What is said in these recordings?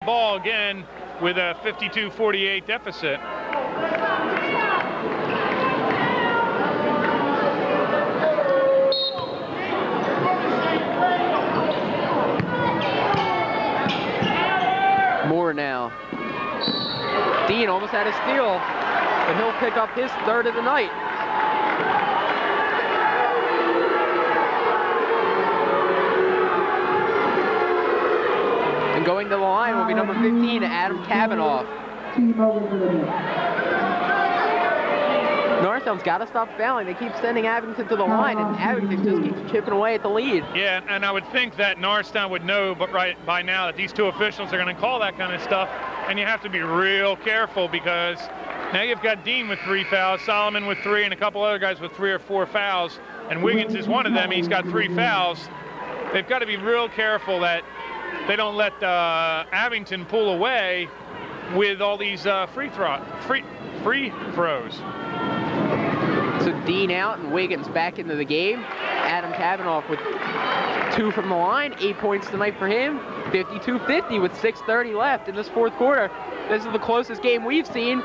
ball again with a 52-48 deficit. Moore now. Dean almost had a steal, but he'll pick up his third of the night. And going to the line will be number 15, Adam Kavanaugh. Norristown's got to stop fouling. They keep sending Abington to the line, and Abington just keeps chipping away at the lead. Yeah, and I would think that Norristown would know by now that these two officials are going to call that kind of stuff, and you have to be real careful because now you've got Dean with 3 fouls, Solomon with 3, and a couple other guys with 3 or 4 fouls, and Wiggins is one of them. He's got 3 fouls. They've got to be real careful that they don't let Abington pull away with all these free throws. So Dean out and Wiggins back into the game. Adam Kavanaugh with 2 from the line, 8 points tonight for him. 52-50 with 6:30 left in this fourth quarter. This is the closest game we've seen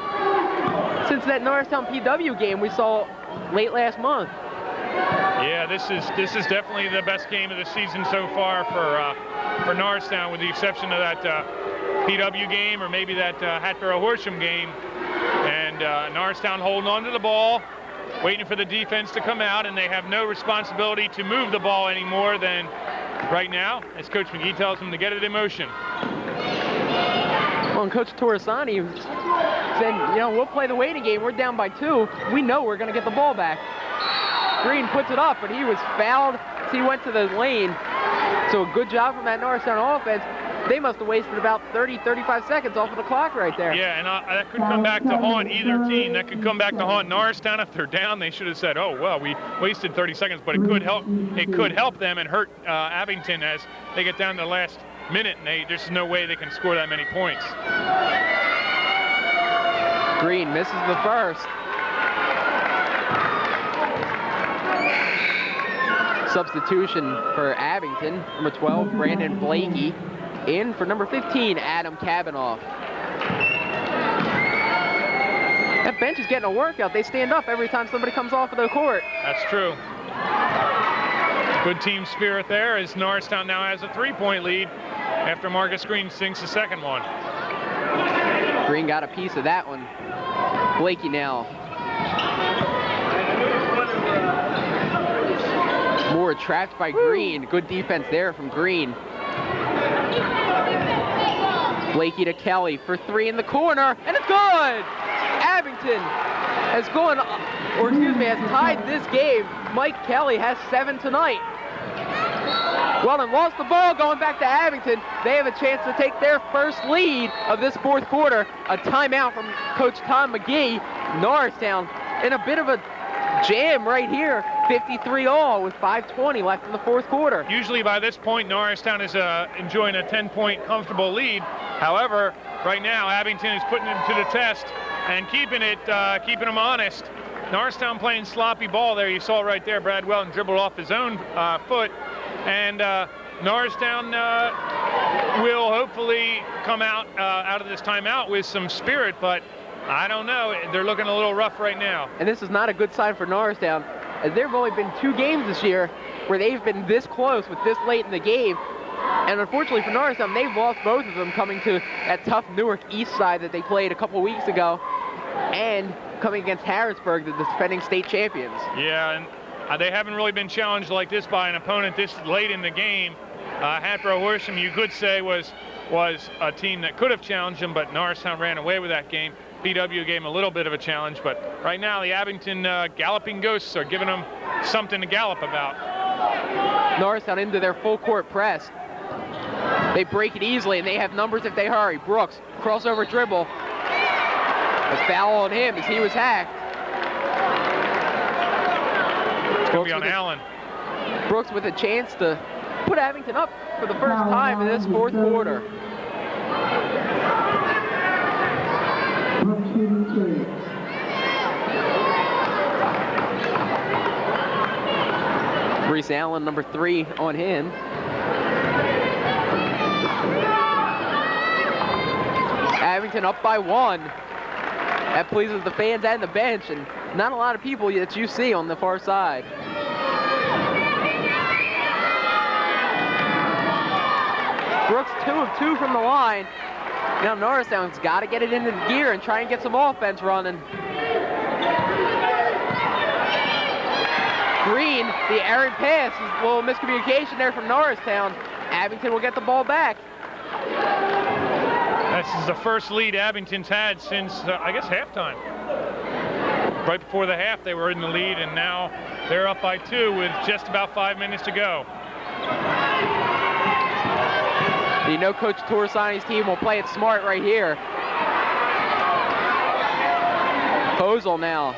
since that Norristown PW game we saw late last month. Yeah, this is definitely the best game of the season so far for Norristown, with the exception of that PW game or maybe that Hatboro-Horsham game. And Norristown holding on to the ball, waiting for the defense to come out, and they have no responsibility to move the ball any more than right now, as Coach McGee tells them to get it in motion. Well, and Coach Torresani said, you know, we'll play the waiting game. We're down by 2. We know we're going to get the ball back. Green puts it up, but he was fouled as he went to the lane. So a good job from that Norristown offense. They must have wasted about 30-35 seconds off of the clock right there. Yeah, and that could come back to haunt either team. That could come back to haunt Norristown. If they're down, they should have said, oh, well, we wasted 30 seconds, but it could help them and hurt Abington as they get down to the last minute, and there's no way they can score that many points. Green misses the first. Substitution for Abington, number 12, Brandon Blakey. In for number 15, Adam Kavanaugh. That bench is getting a workout. They stand up every time somebody comes off of the court. That's true. Good team spirit there, as Norristown now has a 3-point lead after Marcus Green sinks the second one. Green got a piece of that one. Blakey now. Moore trapped by Green. Good defense there from Green. Blakey to Kelly for 3 in the corner, and it's good! Abington has tied this game. Mike Kelly has 7 tonight. Well, then lost the ball going back to Abington. They have a chance to take their first lead of this fourth quarter. A timeout from Coach Tom McGee. Norristown in a bit of a jam right here. 53-all with 5:20 left in the fourth quarter. Usually by this point, Norristown is enjoying a 10-point comfortable lead. However, right now, Abington is putting it to the test and keeping them honest. Norristown playing sloppy ball there. You saw right there, Brad Welton dribbled off his own foot. And Norristown will hopefully come out of this timeout with some spirit, but I don't know. They're looking a little rough right now. And this is not a good sign for Norristown, as there have only been 2 games this year where they've been this close with this late in the game. And unfortunately for Norristown, they've lost both of them coming to that tough Newark East side that they played a couple weeks ago, and coming against Harrisburg, the defending state champions. Yeah, and they haven't really been challenged like this by an opponent this late in the game. Hatboro-Horsham, you could say, was a team that could have challenged them, but Norristown ran away with that game. PW gave them a little bit of a challenge, but right now the Abington Galloping Ghosts are giving them something to gallop about. Norristown into their full court press. They break it easily, and they have numbers if they hurry. Brooks, crossover dribble. A foul on him as he was hacked. It's going to be on Allen. Brooks with a chance to put Abington up for the first time in this fourth quarter. Reese Allen, number 3 on him. Abington up by 1. That pleases the fans and the bench, and not a lot of people that you see on the far side. Brooks 2 of 2 from the line. Now Norristown's got to get it into gear and try and get some offense running. Green, the errant pass, a little miscommunication there from Norristown. Abington will get the ball back. This is the first lead Abington's had since, I guess, halftime. Right before the half, they were in the lead, and now they're up by 2 with just about 5 minutes to go. You know Coach Torsani's team will play it smart right here. Posel now.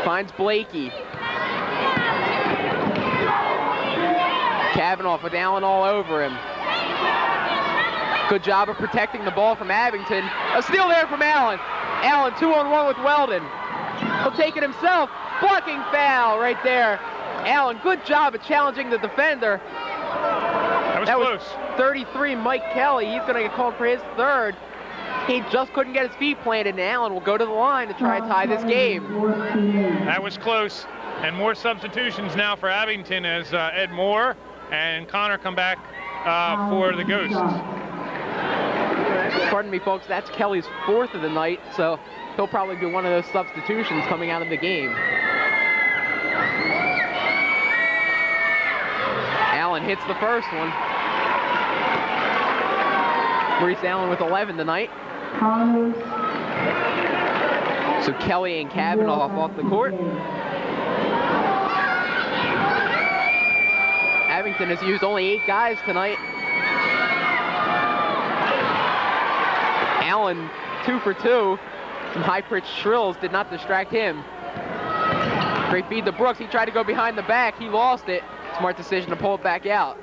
Finds Blakey. Kavanaugh with Allen all over him. Good job of protecting the ball from Abington. A steal there from Allen. Allen 2-on-1 with Weldon. He'll take it himself. Blocking foul right there. Allen, good job of challenging the defender. That was close. 33, Mike Kelly. He's going to get called for his 3rd. He just couldn't get his feet planted, and Allen will go to the line to try and tie this game. That was close. And more substitutions now for Abington as Ed Moore and Connor come back for the Ghosts. Pardon me, folks, that's Kelly's 4th of the night, so he'll probably be one of those substitutions coming out of the game. Allen hits the first one. Maurice Allen with 11 tonight. So Kelly and Kavanaugh off the court. Abington has used only 8 guys tonight. Allen 2 for 2. Some high-pitched shrills did not distract him. Great feed to Brooks. He tried to go behind the back. He lost it. Smart decision to pull it back out.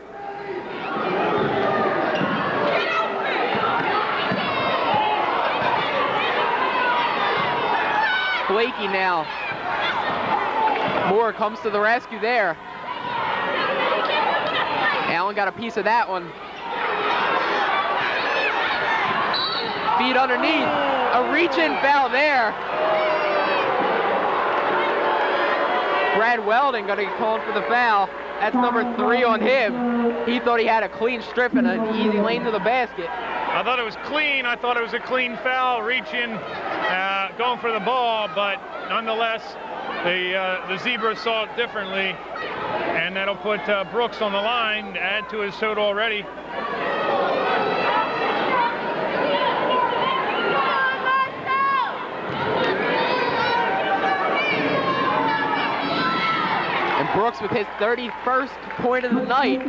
Blakey now. Moore comes to the rescue there. Allen got a piece of that one. Feet underneath. A reach-in foul there. Brad Weldon going to get called for the foul. That's number 3 on him. He thought he had a clean strip and an easy lane to the basket. I thought it was clean. I thought it was a clean foul, reaching, going for the ball, but nonetheless, the Zebras saw it differently, and that'll put Brooks on the line, add to his total already. And Brooks with his 31st point of the night.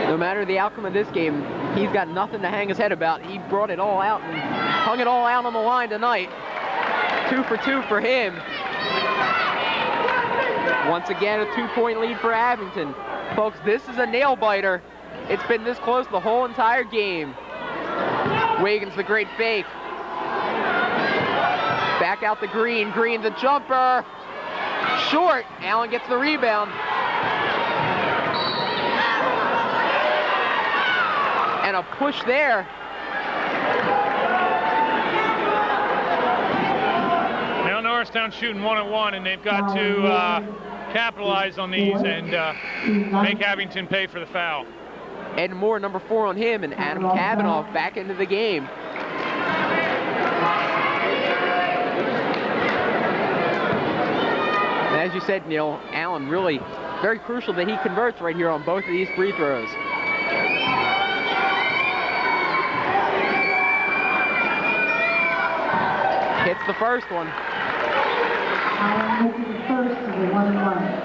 No matter the outcome of this game, he's got nothing to hang his head about. He brought it all out and hung it all out on the line tonight. 2 for 2 for him. Once again, a 2-point lead for Abington. Folks, this is a nail-biter. It's been this close the whole entire game. Wiggins, the great fake. Back out the Green. Green, the jumper. Short. Allen gets the rebound. And a push there. Now Norristown shooting 1-on-1, and they've got to capitalize on these and make Abington pay for the foul. Ed Moore, number 4 on him, and Adam Kavanaugh back into the game. And as you said, Neil, Allen really very crucial that he converts right here on both of these free throws. Hits the first one. Allen hits the first of the 1-1.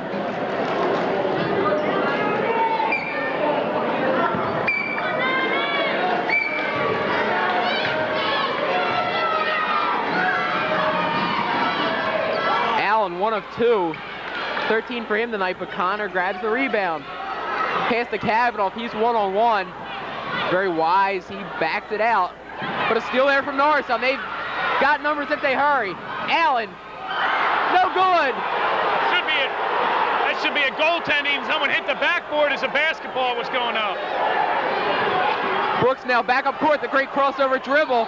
Allen, 1 of 2. 13 for him tonight, but Connor grabs the rebound. Pass to Kavanaugh. He's 1-on-1. Very wise. He backed it out. But a steal there from Norristown. They've got numbers if they hurry. Allen, no good. Should be it. That This should be a goaltending. Someone hit the backboard as a basketball was going up. Brooks now back up court, the great crossover dribble.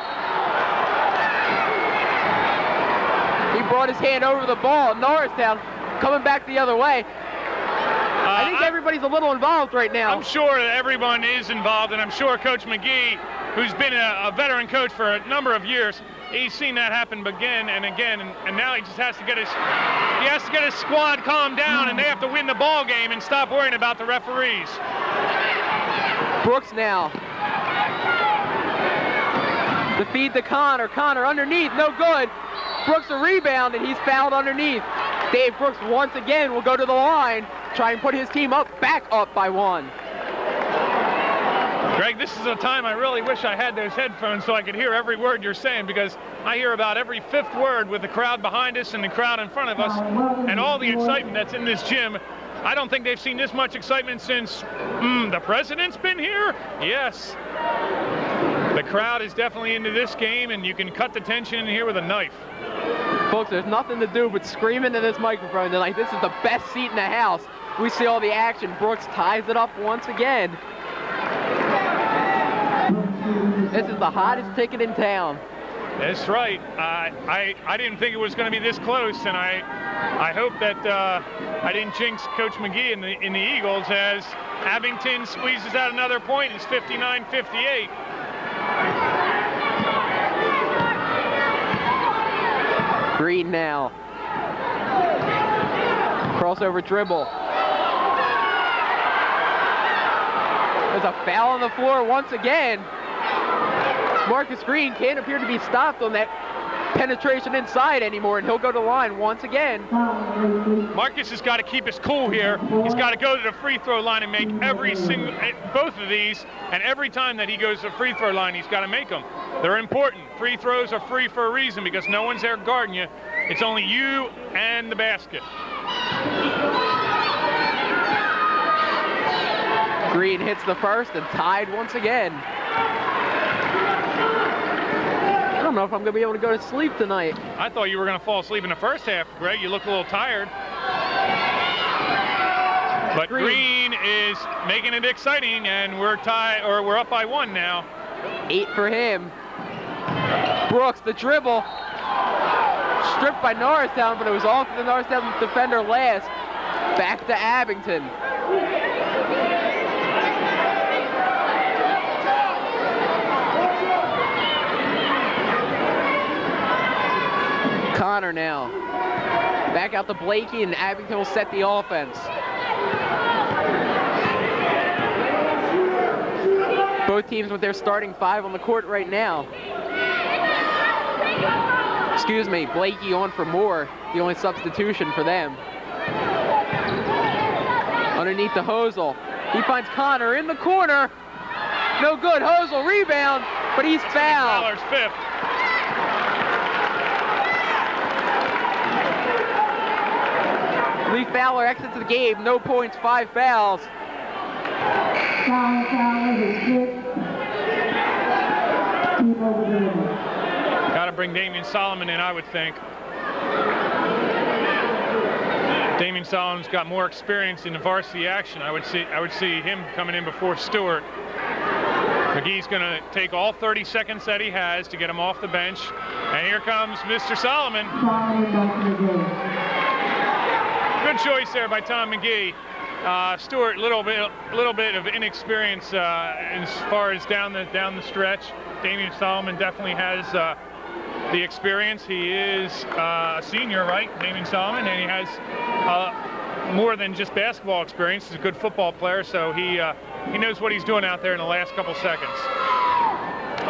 He brought his hand over the ball. Norristown coming back the other way. I think everybody's a little involved right now. I'm sure that everyone is involved, and I'm sure Coach McGee, who's been a veteran coach for a number of years, he's seen that happen again and again, and now he just has to get his squad calmed down, and they have to win the ball game and stop worrying about the referees. Brooks now. The feed to Connor. Connor underneath, no good. Brooks a rebound, and he's fouled underneath. Dave Brooks once again will go to the line, try and put his team back up by 1. Greg, this is a time I really wish I had those headphones so I could hear every word you're saying, because I hear about every 5th word with the crowd behind us and the crowd in front of us and all the excitement that's in this gym. I don't think they've seen this much excitement since the president's been here. Yes. The crowd is definitely into this game, and you can cut the tension in here with a knife. Folks, there's nothing to do but scream into this microphone tonight. This is the best seat in the house. We see all the action. Brooks ties it up once again. This is the hottest ticket in town. That's right. I didn't think it was going to be this close, and I hope that I didn't jinx Coach McGee in the Eagles, as Abington squeezes out another point. It's 59-58. Green now. Crossover dribble. There's a foul on the floor once again. Marcus Green can't appear to be stopped on that penetration inside anymore, and he'll go to the line once again. Marcus has got to keep his cool here. He's got to go to the free throw line and make both of these, and every time that he goes to the free throw line, he's got to make them. They're important. Free throws are free for a reason, because no one's there guarding you. It's only you and the basket. Green hits the first and tied once again. I don't know if I'm going to be able to go to sleep tonight. I thought you were going to fall asleep in the first half, Greg. You look a little tired. But Green is making it exciting, and we're up by 1 now. 8 for him. Brooks, the dribble. Stripped by Norristown, but it was off the Norristown defender last. Back to Abington. Connor now. Back out to Blakey, and Abington will set the offense. Both teams with their starting 5 on the court right now. Excuse me, Blakey on for Moore, the only substitution for them. Underneath to Hosel. He finds Connor in the corner. No good. Hosel rebound, but he's fouled. Fowler's 5th. Lee Fowler exits the game. No points, 5 fouls. Got to bring Damian Solomon in, I would think. Damian Solomon's got more experience in the varsity action. I would see him coming in before Stewart. McGee's going to take all 30 seconds that he has to get him off the bench. And here comes Mr. Solomon. Good choice there by Tom McGee. Stewart, a little bit of inexperience as far as down the stretch. Damian Solomon definitely has the experience. He is a senior, right, Damian Solomon, and he has more than just basketball experience. He's a good football player, so he knows what he's doing out there in the last couple seconds.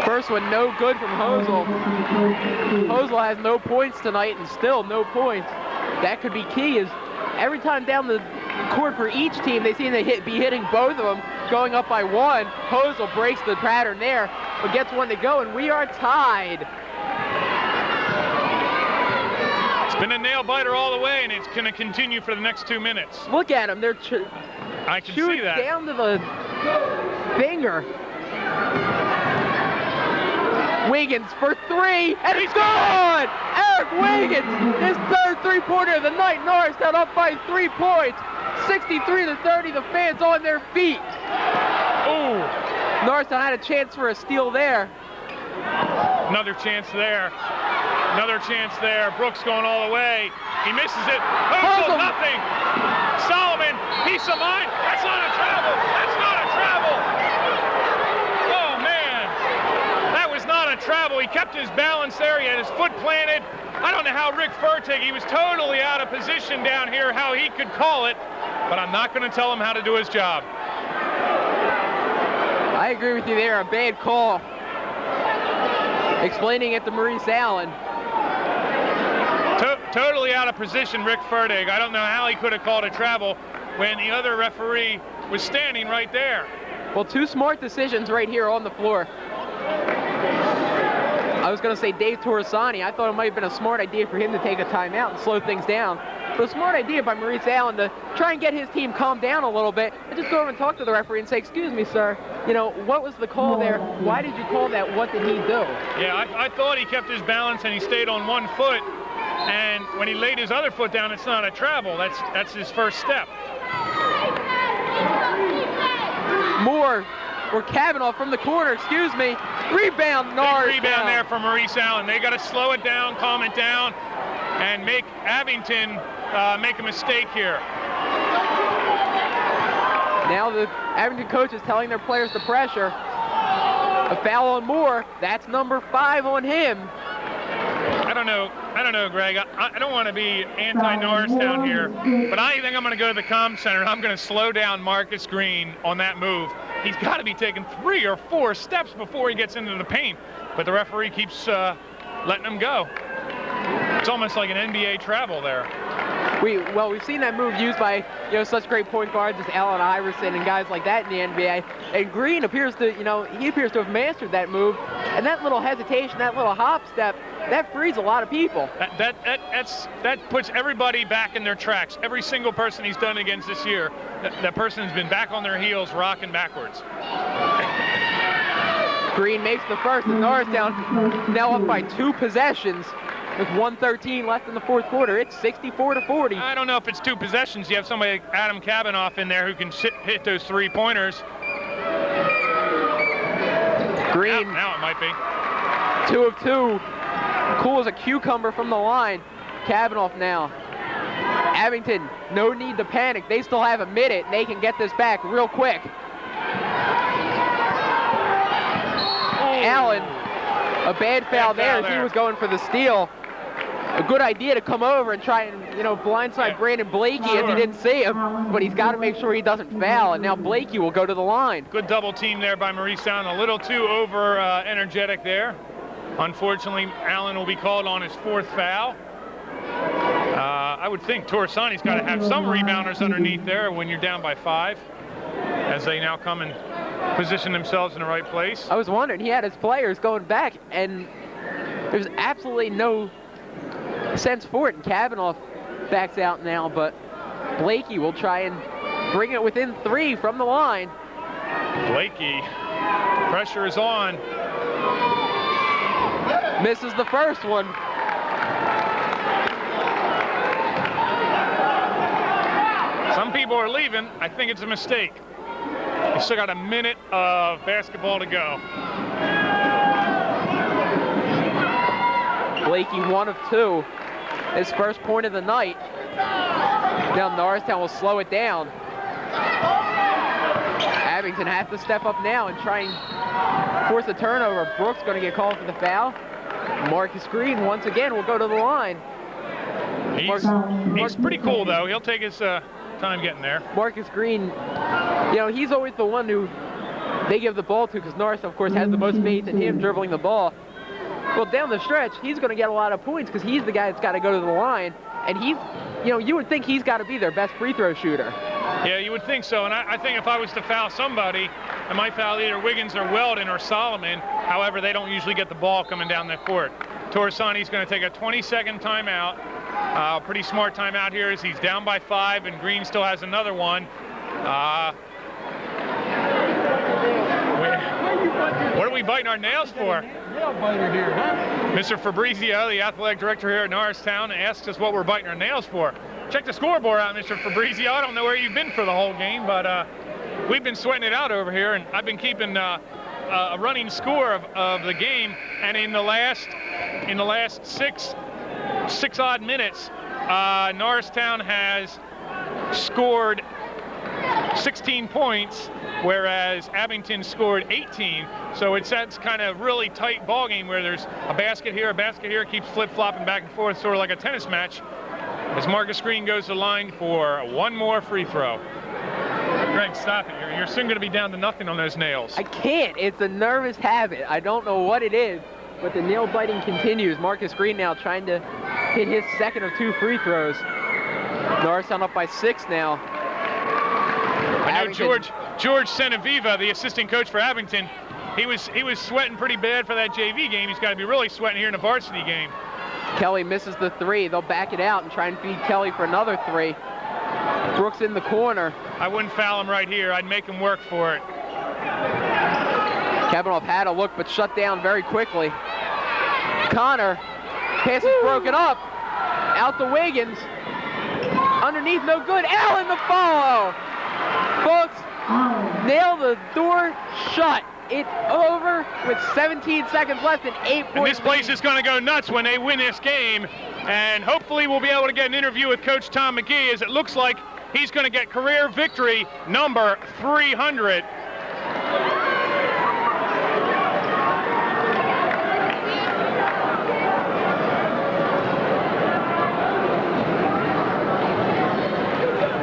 First one, no good from Hosel. Hosel has no points tonight, and still no points. That could be key, is every time down the court for each team, they seem to be hitting both of them, going up by 1. Hosel breaks the pattern there, but gets one to go, and we are tied. It's been a nail-biter all the way, and it's going to continue for the next 2 minutes. Look at them. They're I can see that. Down to the finger. Wiggins for 3, and it's good! Eric Wiggins, his 3rd three-pointer of the night. Norristown up by 3 points. 63-30, the fans on their feet. Ooh, Norristown had a chance for a steal there. another chance there. Another chance there. Brooks going all the way. He misses it. Hustle, nothing. Solomon, piece of mind. That's not a travel. That's not a travel. Oh, man. That was not a travel. He kept his balance there. He had his foot planted. I don't know how Rick Fertig, he was totally out of position down here, how he could call it, but I'm not going to tell him how to do his job. I agree with you there. A bad call. Explaining it to Maurice Allen. Totally out of position, Rick Fertig. I don't know how he could have called a travel when the other referee was standing right there. Well, two smart decisions right here on the floor. I was going to say Dave Torresani. I thought it might have been a smart idea for him to take a timeout and slow things down. But a smart idea by Maurice Allen to try and get his team calmed down a little bit and just go over and talk to the referee and say, excuse me, sir, you know, what was the call there? Why did you call that? What did he do? Yeah, I thought he kept his balance and he stayed on one foot. And when he laid his other foot down, it's not a travel. That's his first step. Moore, or Kavanaugh from the corner, excuse me. Rebound, Norristown. Big rebound there from Maurice Allen. They got to slow it down, calm it down, and make Abington make a mistake here. Now the Abington coach is telling their players to pressure. A foul on Moore. That's number 5 on him. I don't know, Greg. I don't want to be anti-Norristown here, but I think I'm going to go to the comm center and I'm going to slow down Marcus Green on that move. He's got to be taking 3 or 4 steps before he gets into the paint, but the referee keeps letting him go. It's almost like an NBA travel there. We've seen that move used by such great point guards as Allen Iverson and guys like that in the NBA. And Green appears to have mastered that move. And that little hesitation, that little hop step, that frees a lot of people. That puts everybody back in their tracks. Every single person he's done against this year, that person has been back on their heels, rocking backwards. Green makes the first, and Norristown now up by 2 possessions. With 1:13 left in the fourth quarter, it's 64-40. I don't know if it's 2 possessions. You have somebody like Adam Kavanaugh in there who can hit those 3-pointers. Green. Now it might be. 2 of 2. Cool as a cucumber from the line. Kavanaugh now. Abington, no need to panic. They still have a minute, and they can get this back real quick. Allen, a bad foul there as he was going for the steal. A good idea to come over and try and, blindside Brandon Blakey if he didn't see him, but he's got to make sure he doesn't foul, and now Blakey will go to the line. Good double team there by Maurice Allen, a little too energetic there. Unfortunately, Allen will be called on his 4th foul. I would think Torresani's got to have some rebounders underneath there when you're down by 5, as they now come and position themselves in the right place. I was wondering, he had his players going back, and there's absolutely no sense for it, and Kavanaugh backs out now, but Blakey will try and bring it within 3 from the line. Blakey, pressure is on. Misses the first one. Some people are leaving. I think it's a mistake. We still got a minute of basketball to go. Blakey 1 of 2. His first point of the night. Now Norristown will slow it down. Abington has to step up now and try and force a turnover. Brooks going to get called for the foul. Marcus Green once again will go to the line. He's pretty cool though. He'll take his time getting there. Marcus Green, he's always the one who they give the ball to because Norristown, of course, has the most faith in him dribbling the ball. Well, down the stretch, he's going to get a lot of points because he's the guy that's got to go to the line. And he's, you would think he's got to be their best free throw shooter. Yeah, you would think so. And I think if I was to foul somebody, I might foul either Wiggins or Weldon or Solomon. However, they don't usually get the ball coming down the court. Torresani's going to take a 20-second timeout. Pretty smart timeout here as he's down by 5, and Green still has another one. What are we biting our nails for? Nail biter here, huh? Mr. Fabrizio, the athletic director here at Norristown, asks us what we're biting our nails for. check the scoreboard out, Mr. Fabrizio. I don't know where you've been for the whole game, but we've been sweating it out over here, and I've been keeping a running score of the game. And in the last six odd minutes, Norristown has scored 16 points, whereas Abington scored 18. So it's that kind of really tight ball game where there's a basket here, keeps flip-flopping back and forth, sort of like a tennis match, as Marcus Green goes to the line for one more free throw. Greg, stop it. You're soon going to be down to nothing on those nails. I can't. It's a nervous habit. I don't know what it is, but the nail biting continues. Marcus Green now trying to hit his second of 2 free throws. Norristown up by 6 now. I know George Senaviva, the assistant coach for Abington, he was sweating pretty bad for that JV game. He's got to be really sweating here in the varsity game. Kelly misses the 3. They'll back it out and try and feed Kelly for another 3. Brooks in the corner. I wouldn't foul him right here. I'd make him work for it. Kavanaugh had a look, but shut down very quickly. Connor, pass is broken up. Out to Wiggins. Underneath, no good. Allen the follow. Folks, nail the door shut. It's over with 17 seconds left and 8 points. And this place is going to go nuts when they win this game. And hopefully we'll be able to get an interview with Coach Tom McGee, as it looks like he's going to get career victory number 300.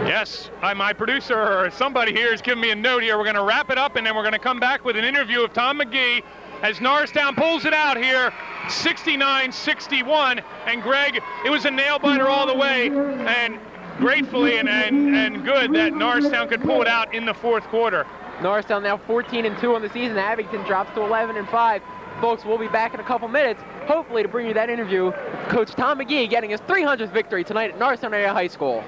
Yes, my producer or somebody here is giving me a note here. We're going to wrap it up, and then we're going to come back with an interview of Tom McGee as Norristown pulls it out here, 69-61. And Greg, it was a nail biter all the way, and gratefully and good that Norristown could pull it out in the fourth quarter. Norristown now 14-2 on the season. Abington drops to 11-5. Folks, we'll be back in a couple minutes, hopefully to bring you that interview with Coach Tom McGee getting his 300th victory tonight at Norristown Area High School.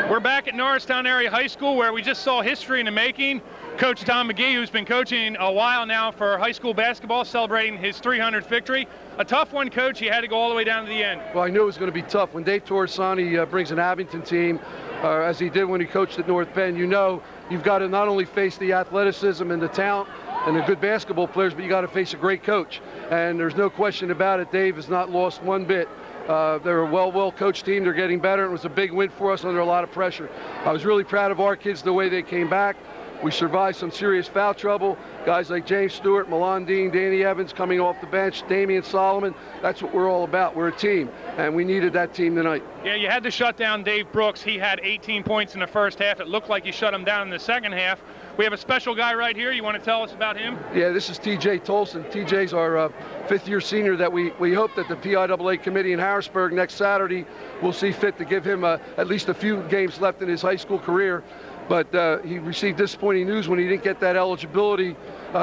We're back at Norristown Area High School, where we just saw history in the making. Coach Tom McGee, who's been coaching a while now for high school basketball, celebrating his 300th victory. A tough one, Coach. He had to go all the way down to the end. Well, I knew it was going to be tough. When Dave Torresani brings an Abington team, as he did when he coached at North Bend, you know you've got to not only face the athleticism and the talent and the good basketball players, but you got to face a great coach. And there's no question about it. Dave has not lost one bit. They're a well-coached team. They're getting better. It was a big win for us under a lot of pressure. I was really proud of our kids, the way they came back. We survived some serious foul trouble. Guys like James Stewart, Milan Dean, Danny Evans coming off the bench, Damian Solomon. That's what we're all about. We're a team, and we needed that team tonight. Yeah, you had to shut down Dave Brooks. He had 18 points in the first half. It looked like you shut him down in the second half. We have a special guy right here. You want to tell us about him? Yeah, this is TJ Tolson. TJ's our fifth-year senior that we hope that the PIAA committee in Harrisburg next Saturday will see fit to give him at least a few games left in his high school career. But he received disappointing news when he didn't get that eligibility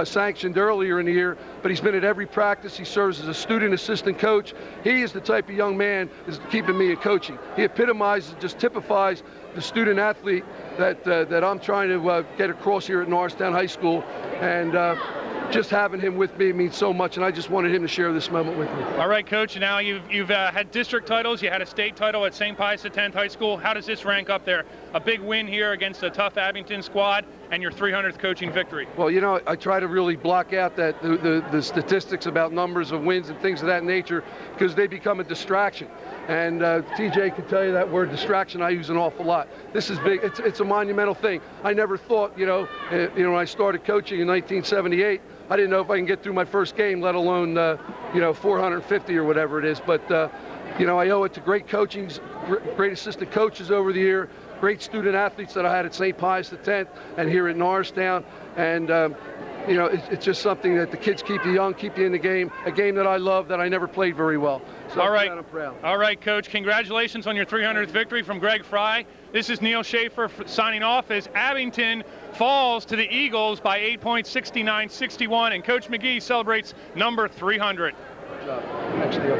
sanctioned earlier in the year. But he's been at every practice. He serves as a student assistant coach. He is the type of young man that's keeping me at coaching. He epitomizes, just typifies the student athlete that I'm trying to get across here at Norristown High School. And just having him with me means so much, and I just wanted him to share this moment with me. All right, Coach. Now you've had district titles. You had a state title at St. Pius X High School. How does this rank up there? A big win here against a tough Abington squad, and your 300th coaching victory. Well, you know, I try to really block out that the statistics about numbers of wins and things of that nature, because they become a distraction. And TJ can tell you that word distraction I use an awful lot. This is big. It's a monumental thing. I never thought, when I started coaching in 1978, I didn't know if I can get through my first game, let alone 450 or whatever it is. But I owe it to great coaching, great assistant coaches over the year, great student athletes that I had at St. Pius X and here at Norristown. And it's just something that the kids keep you young, keep you in the game, a game that I love, that I never played very well. So all right, I'm proud. All right, Coach. Congratulations on your 300th victory from Greg Fry. This is Neil Schaefer signing off as Abington falls to the Eagles by 8 points, 69-61, and Coach McGee celebrates number 300. Good job. Thanks, Neil.